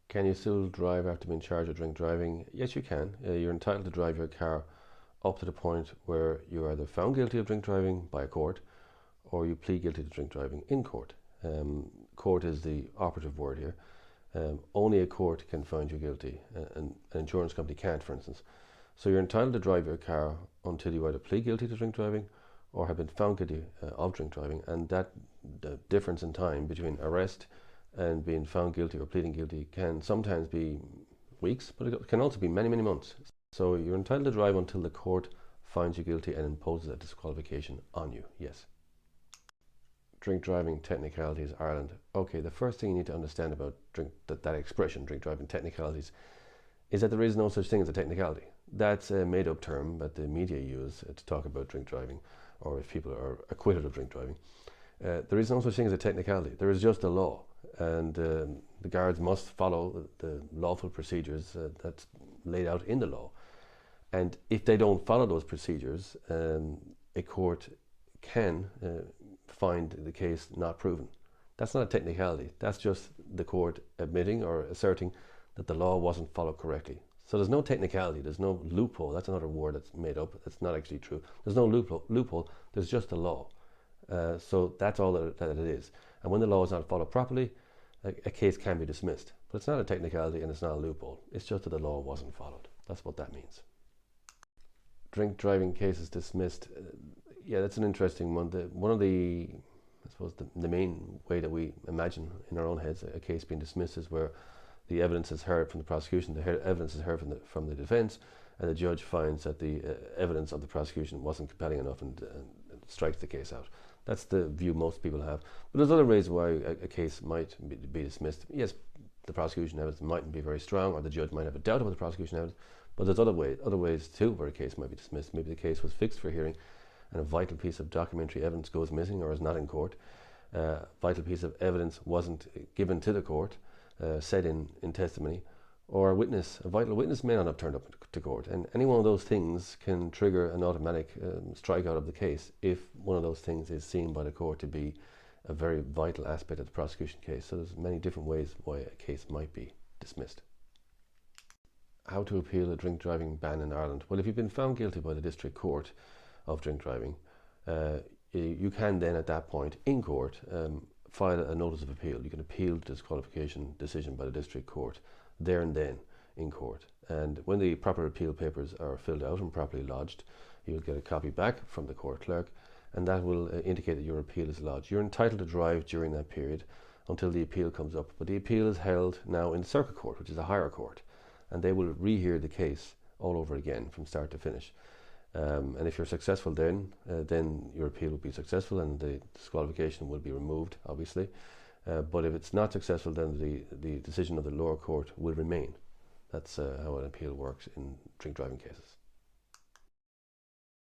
Can you still drive after being charged with drink driving? Yes, you can. You're entitled to drive your car up to the point where you're either found guilty of drink driving by a court or you plead guilty to drink driving in court. Court is the operative word here. Only a court can find you guilty, and an insurance company can't, for instance. So you're entitled to drive your car until you either plead guilty to drink driving or have been found guilty of drink driving, and that the difference in time between arrest and being found guilty or pleading guilty can sometimes be weeks, but it can also be many, many months. So you're entitled to drive until the court finds you guilty and imposes a disqualification on you, yes. Drink driving technicalities, Ireland. Okay, the first thing you need to understand about that expression, drink driving technicalities, is that there is no such thing as a technicality. That's a made-up term that the media use to talk about drink driving, or if people are acquitted of drink driving. There is no such thing as a technicality. There is just a law, and the guards must follow the lawful procedures that's laid out in the law. And if they don't follow those procedures, a court can find the case not proven. That's not a technicality. That's just the court admitting or asserting that the law wasn't followed correctly. So there's no technicality, there's no loophole. That's another word that's made up. That's not actually true. There's no loophole. There's just a law. So that's all that it is. And when the law is not followed properly, a case can be dismissed. But it's not a technicality and it's not a loophole. It's just that the law wasn't followed. That's what that means. Drink driving cases dismissed. Yeah, that's an interesting one. One of the, I suppose, the main way that we imagine in our own heads a case being dismissed is where the evidence is heard from the prosecution, the evidence is heard from the defence, and the judge finds that the evidence of the prosecution wasn't compelling enough and strikes the case out. That's the view most people have. But there's other ways why a case might be dismissed. Yes, the prosecution evidence mightn't be very strong, or the judge might have a doubt about the prosecution evidence, but there's other ways too where a case might be dismissed. Maybe the case was fixed for hearing and a vital piece of documentary evidence goes missing or is not in court. Vital piece of evidence wasn't given to the court, said in testimony, or a vital witness may not have turned up to court. And any one of those things can trigger an automatic strikeout of the case if one of those things is seen by the court to be a very vital aspect of the prosecution case. So there's many different ways why a case might be dismissed. How to appeal a drink driving ban in Ireland? Well, if you've been found guilty by the district court of drink driving, you can then at that point in court file a notice of appeal. You can appeal the disqualification decision by the district court there and then in court. And when the proper appeal papers are filled out and properly lodged, you'll get a copy back from the court clerk, and that will indicate that your appeal is lodged. You're entitled to drive during that period until the appeal comes up. But the appeal is held now in the circuit court, which is a higher court, and they will rehear the case all over again from start to finish. And if you're successful then your appeal will be successful and the disqualification will be removed, obviously. But if it's not successful, then the decision of the lower court will remain. That's how an appeal works in drink driving cases.